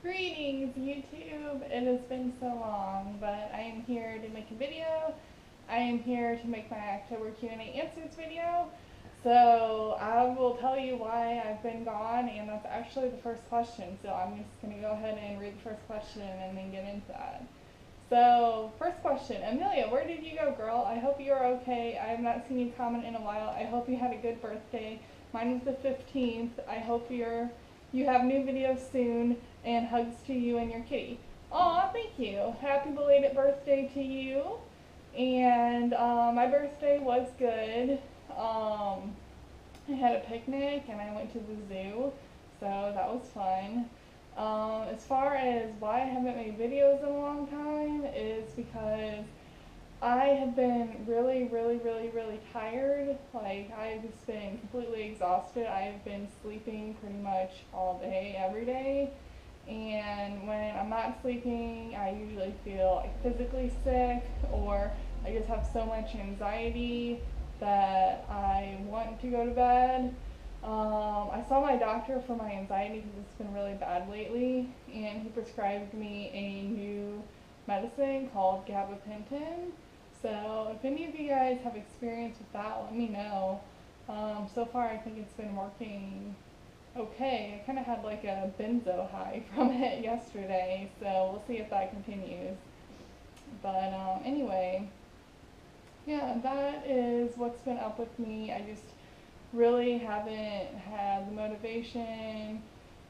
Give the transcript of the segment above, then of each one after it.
Greetings, YouTube. It has been so long, but I am here to make a video. I am here to make my October Q&A answers video. So I will tell you why I've been gone, and that's actually the first question. So I'm just going to go ahead and read the first question and then get into that. So, first question, Amelia, where did you go, girl? I hope you are okay. I have not seen you comment in a while. I hope you had a good birthday. Mine was the 15th. I hope you have new videos soon, and hugs to you and your kitty. Aw, thank you. Happy belated birthday to you. And my birthday was good. I had a picnic and I went to the zoo, so that was fun. As far as why I haven't made videos in a long time is because I have been really tired. Like, I've just been completely exhausted. I've been sleeping pretty much all day, every day. And when I'm not sleeping, I usually feel like physically sick, or I just have so much anxiety that I want to go to bed. I saw my doctor for my anxiety because it's been really bad lately, and he prescribed me a new medicine called gabapentin. So if any of you guys have experience with that, let me know. So far, I think it's been working okay. I kind of had like a benzo high from it yesterday, so we'll see if that continues. But anyway, yeah, that is what's been up with me. I just really haven't had the motivation,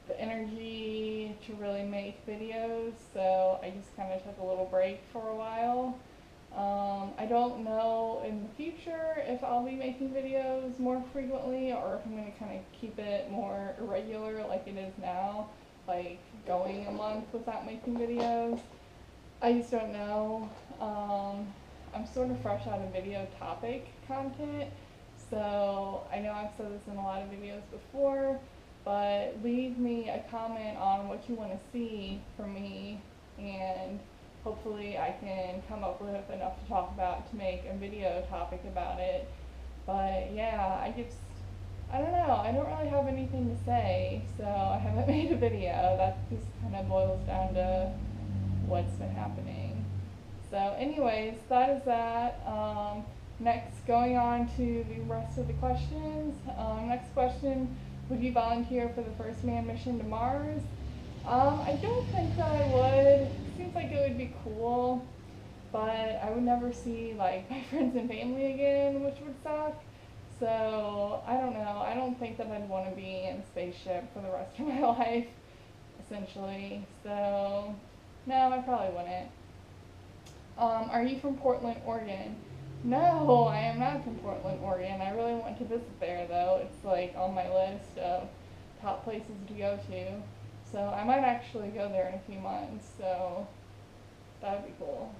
the energy to really make videos, so I just kind of took a little break for a while. I don't know in the future if I'll be making videos more frequently or if I'm going to kind of keep it more irregular like it is now, like going a month without making videos. I just don't know. I'm sort of fresh out of video topic content, so I know I've said this in a lot of videos before, but leave me a comment on what you want to see from me, and hopefully I can come up with enough to talk about to make a video topic about it. But yeah, I don't know, I don't really have anything to say, so I haven't made a video. That just kind of boils down to what's been happening. So anyways, that is that. Next, going on to the rest of the questions. Next question, would you volunteer for the first manned mission to Mars? I don't think that I would. Seems like it would be cool, but I would never see like my friends and family again, which would suck. So I don't know. I don't think that I'd want to be in a spaceship for the rest of my life, essentially. So no, I probably wouldn't. Are you from Portland, Oregon? No, I am not from Portland, Oregon. I really want to visit there, though. It's like on my list of top places to go to. So I might actually go there in a few months. So that would be cool.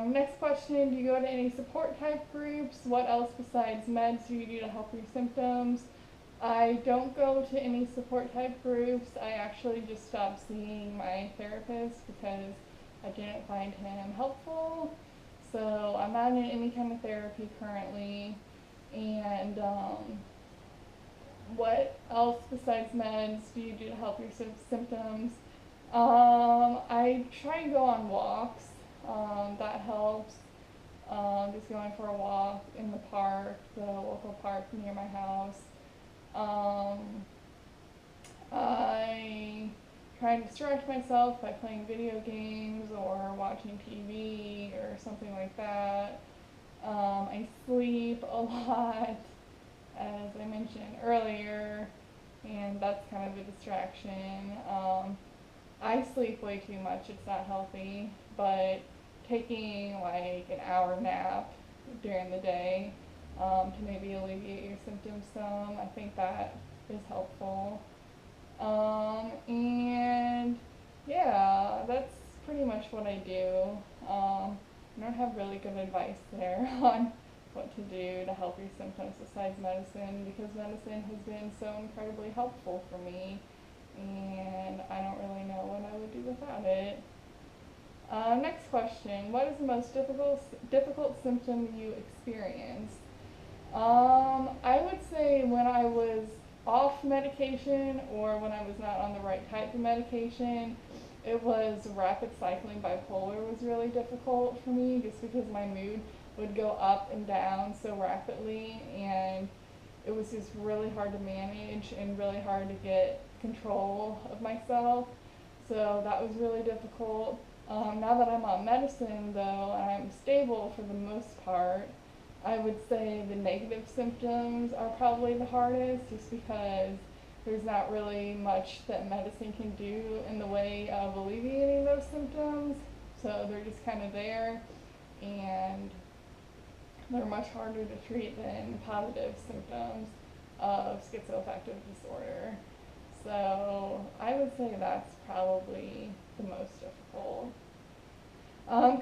Next question, do you go to any support type groups? What else besides meds do you do to help your symptoms? I don't go to any support type groups. I actually just stopped seeing my therapist because I didn't find him helpful. So I'm not in any kind of therapy currently. And what else besides meds do you do to help your symptoms? I try and go on walks. That helps. Just going for a walk in the park, the local park near my house. I try to distract myself by playing video games or watching TV or something like that. I sleep a lot, as I mentioned earlier, and that's kind of a distraction. I sleep way too much, it's not healthy, but taking like an hour nap during the day to maybe alleviate your symptoms some, I think that is helpful. And yeah, that's pretty much what I do. I don't have really good advice there on what to do to help your symptoms besides medicine, because medicine has been so incredibly helpful for me, and I don't really know what I would do without it. Next question, what is the most difficult symptom you experienced? I would say when I was off medication or when I was not on the right type of medication, it was rapid cycling bipolar was really difficult for me just because my mood would go up and down so rapidly, and it was just really hard to manage and really hard to get control of myself. So that was really difficult. Now that I'm on medicine, though, I'm stable for the most part. I would say the negative symptoms are probably the hardest just because there's not really much that medicine can do in the way of alleviating those symptoms. So they're just kind of there, and they're much harder to treat than positive symptoms of schizoaffective disorder. So I would say that's probably the most difficult.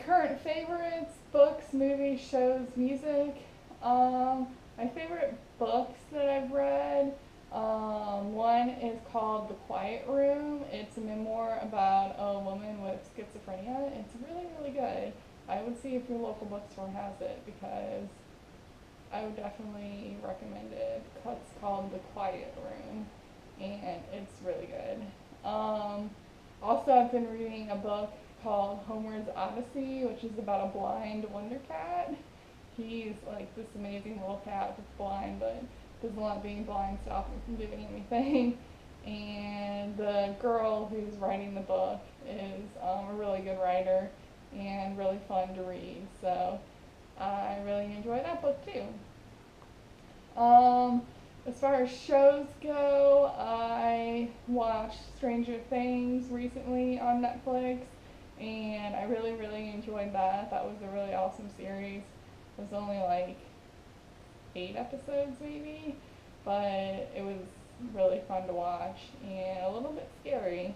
Current favorites, books, movies, shows, music. My favorite books that I've read, one is called The Quiet Room. It's a memoir about a woman with schizophrenia. It's really, really good. I would see if your local bookstore has it because I would definitely recommend it. It's called The Quiet Room, and it's really good. Also, I've been reading a book called Homer's Odyssey, which is about a blind wonder cat. He's like this amazing little cat that's blind, but doesn't let being blind stop him from doing anything. And the girl who's writing the book is a really good writer and really fun to read. So I really enjoy that book too. As far as shows go, I watched Stranger Things recently on Netflix, and I really, really enjoyed that. That was a really awesome series. It was only like 8 episodes maybe, but it was really fun to watch and a little bit scary,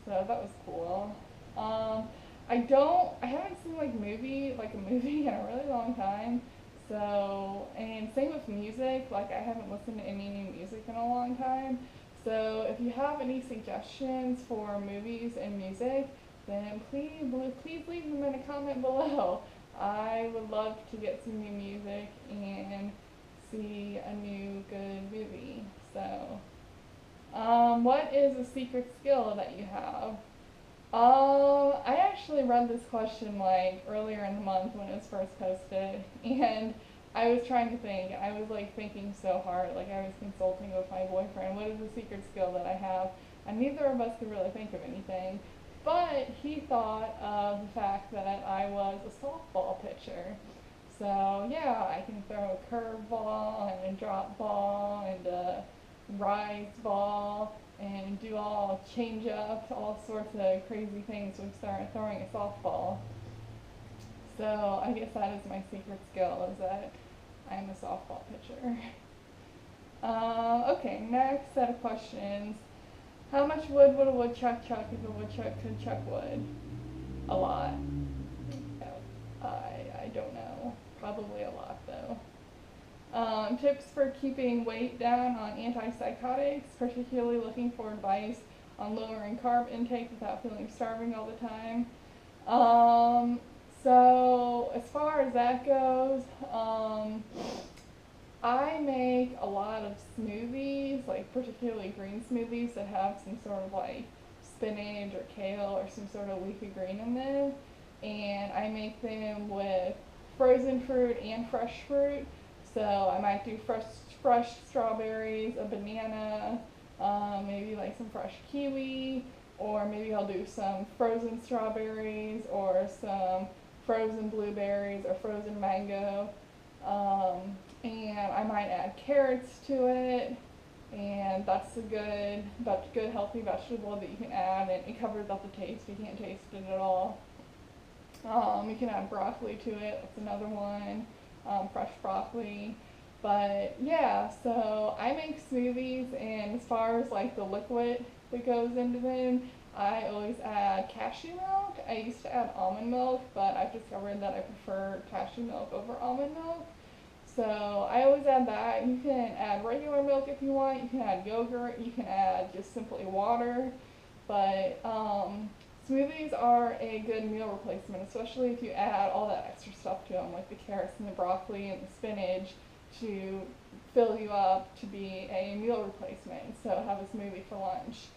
so that was cool. I haven't seen like a movie in a really long time. So, and same with music, like I haven't listened to any new music in a long time. So if you have any suggestions for movies and music, then please leave them in a comment below. I would love to get some new music and see a new good movie. So, what is a secret skill that you have? I actually read this question like earlier in the month when it was first posted, and I was trying to think. I was like thinking so hard, like I was consulting with my boyfriend, what is the secret skill that I have? And neither of us could really think of anything. But he thought of the fact that I was a softball pitcher. So yeah, I can throw a curveball and a drop ball and a rise ball and do all change ups, all sorts of crazy things when we start throwing a softball. So I guess that is my secret skill, is that I'm a softball pitcher. Okay, next set of questions. How much wood would a woodchuck chuck if a woodchuck could chuck wood? A lot. I don't know. Probably a lot though. Tips for keeping weight down on antipsychotics, particularly looking for advice on lowering carb intake without feeling starving all the time. So as far as that goes, I make a lot of smoothies, like particularly green smoothies that have some sort of like spinach or kale or some sort of leafy green in them. And I make them with frozen fruit and fresh fruit. So I might do fresh strawberries, a banana, maybe like some fresh kiwi, or maybe I'll do some frozen strawberries or some frozen blueberries or frozen mango. And I might add carrots to it, and that's a good healthy vegetable that you can add, and it covers up the taste. You can't taste it at all. You can add broccoli to it. That's another one. Fresh broccoli. But yeah, so I make smoothies, and as far as like the liquid that goes into them, I always add cashew milk. I used to add almond milk, but I've discovered that I prefer cashew milk over almond milk. So I always add that. You can add regular milk if you want. You can add yogurt. You can add just simply water. But smoothies are a good meal replacement, especially if you add all that extra stuff to them, like the carrots and the broccoli and the spinach. to fill you up to be a meal replacement. So have a smoothie for lunch.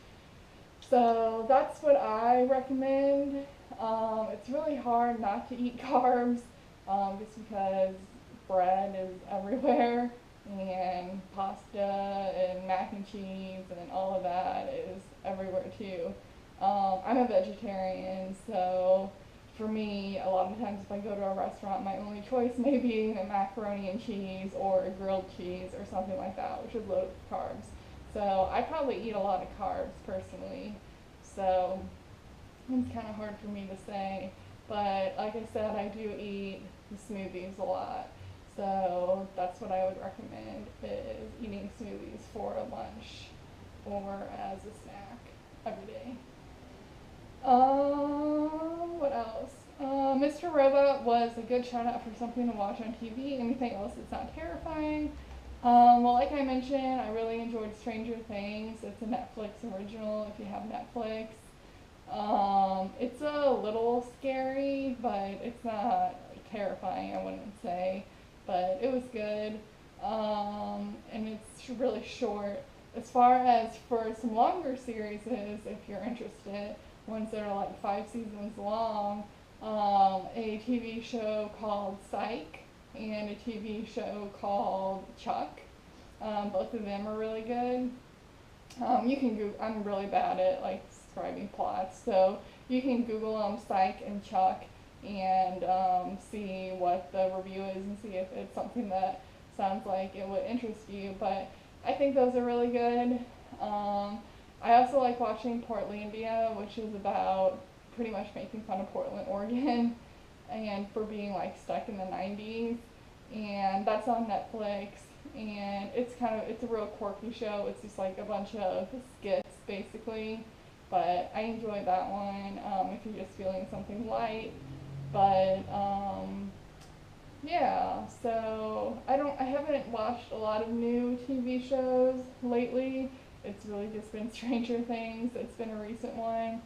So that's what I recommend. It's really hard not to eat carbs just because bread is everywhere and pasta and mac and cheese and all of that is everywhere too. I'm a vegetarian, so for me, a lot of times if I go to a restaurant, my only choice may be a macaroni and cheese or a grilled cheese or something like that, which is loaded with carbs. So I probably eat a lot of carbs personally. So it's kind of hard for me to say. But like I said, I do eat the smoothies a lot. So that's what I would recommend is eating smoothies for a lunch or as a snack every day. What else? Mr. Robot was a good shout out for something to watch on TV. Anything else that's not terrifying? Well, like I mentioned, I really enjoyed Stranger Things. It's a Netflix original if you have Netflix. It's a little scary, but it's not terrifying, I wouldn't say. But it was good. And it's really short. As far as for some longer series, if you're interested, ones that are like 5 seasons long, a TV show called Psych and a TV show called Chuck. Both of them are really good. You can Google, I'm really bad at like describing plots, so you can Google Psych and Chuck and see what the review is and see if it's something that sounds like it would interest you. But I think those are really good. I also like watching Portlandia, which is about pretty much making fun of Portland, Oregon, and for being like stuck in the 90s. And that's on Netflix. And it's a real quirky show. It's just like a bunch of skits basically. But I enjoyed that one if you're just feeling something light. But yeah, so I haven't watched a lot of new TV shows lately. It's really just been Stranger Things. It's been a recent one.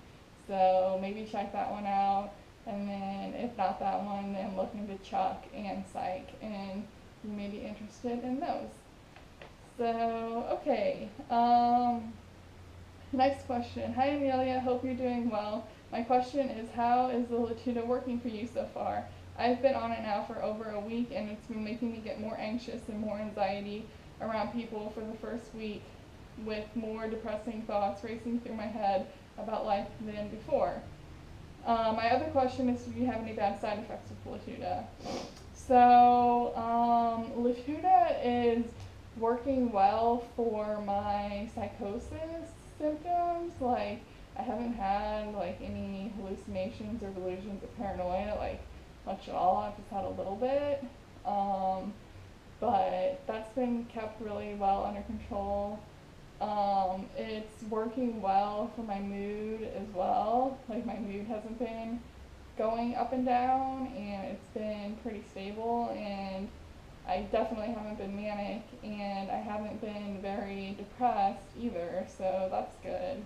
So maybe check that one out. And then if not that one, then look into Chuck and Psych and you may be interested in those. So, okay. Next question. Hi Amelia, hope you're doing well. My question is, how is the Latuda working for you so far? I've been on it now for over a week and it's been making me get more anxious and more anxiety around people for the first week with more depressing thoughts racing through my head about life than before. My other question is, do you have any bad side effects with Latuda? So, Latuda is working well for my psychosis symptoms. Like, I haven't had like any hallucinations or delusions of paranoia, like much at all. I've just had a little bit. But that's been kept really well under control. It's working well for my mood as well. Like my mood hasn't been going up and down and it's been pretty stable and I definitely haven't been manic and I haven't been very depressed either, so that's good.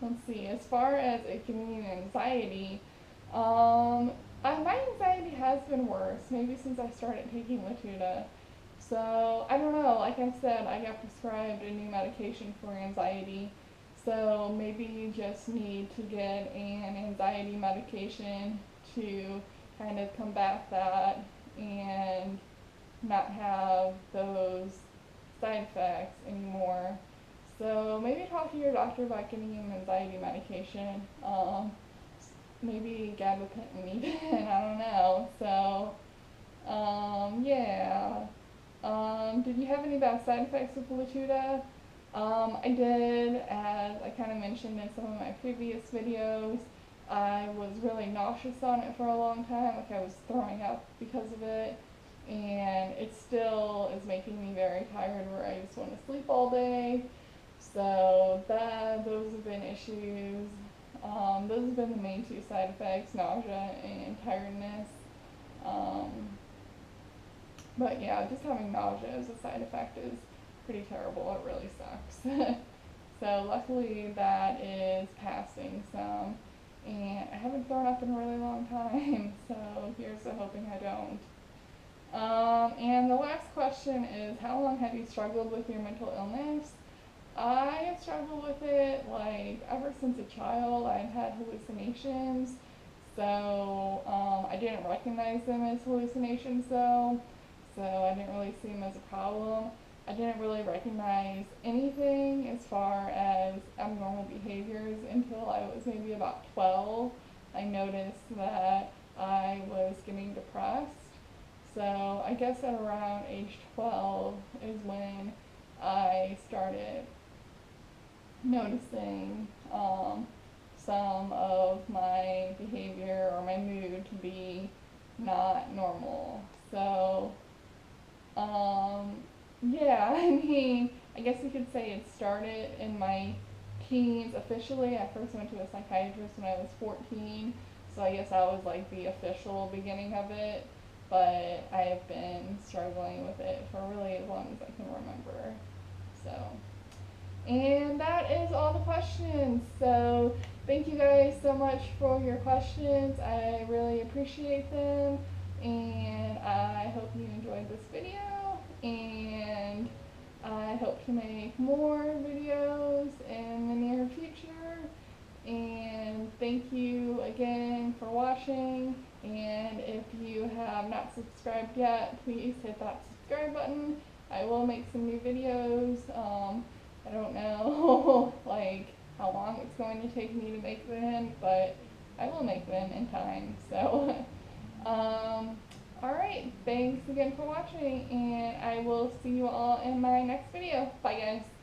Let's see, as far as it giving me anxiety, my anxiety has been worse, maybe since I started taking Latuda. So, I don't know, like I said, I got prescribed a new medication for anxiety. So maybe you just need to get an anxiety medication to kind of combat that and not have those side effects anymore. So maybe talk to your doctor about getting you an anxiety medication. Maybe gabapentin even, I don't know. So, yeah. Did you have any bad side effects with Latuda? I did, as I kind of mentioned in some of my previous videos. I was really nauseous on it for a long time, like I was throwing up because of it, and it still is making me very tired where I just want to sleep all day. So those have been issues. Those have been the main two side effects, nausea and tiredness. But yeah, just having nausea as a side effect is pretty terrible. It really sucks. So luckily that is passing some. And I haven't thrown up in a really long time, so here's to hoping I don't. And the last question is, how long have you struggled with your mental illness? I have struggled with it like ever since a child. I've had hallucinations, so I didn't recognize them as hallucinations though, so I didn't really see them as a problem. I didn't really recognize anything as far as abnormal behaviors until I was maybe about 12. I noticed that I was getting depressed. So I guess at around age 12 is when I started noticing some of my behavior or my mood to be not normal. So, um, yeah, I mean, I guess you could say it started in my teens officially. I first went to a psychiatrist when I was 14, so I guess that was like the official beginning of it. But I have been struggling with it for really as long as I can remember. So. And that is all the questions. So thank you guys so much for your questions. I really appreciate them. And I hope you enjoyed this video. And I hope to make more videos in the near future. And thank you again for watching. And if you have not subscribed yet, please hit that subscribe button. I will make some new videos. I don't know like how long it's going to take me to make them, but I will make them in time. So, alright, thanks again for watching, and I will see you all in my next video. Bye guys.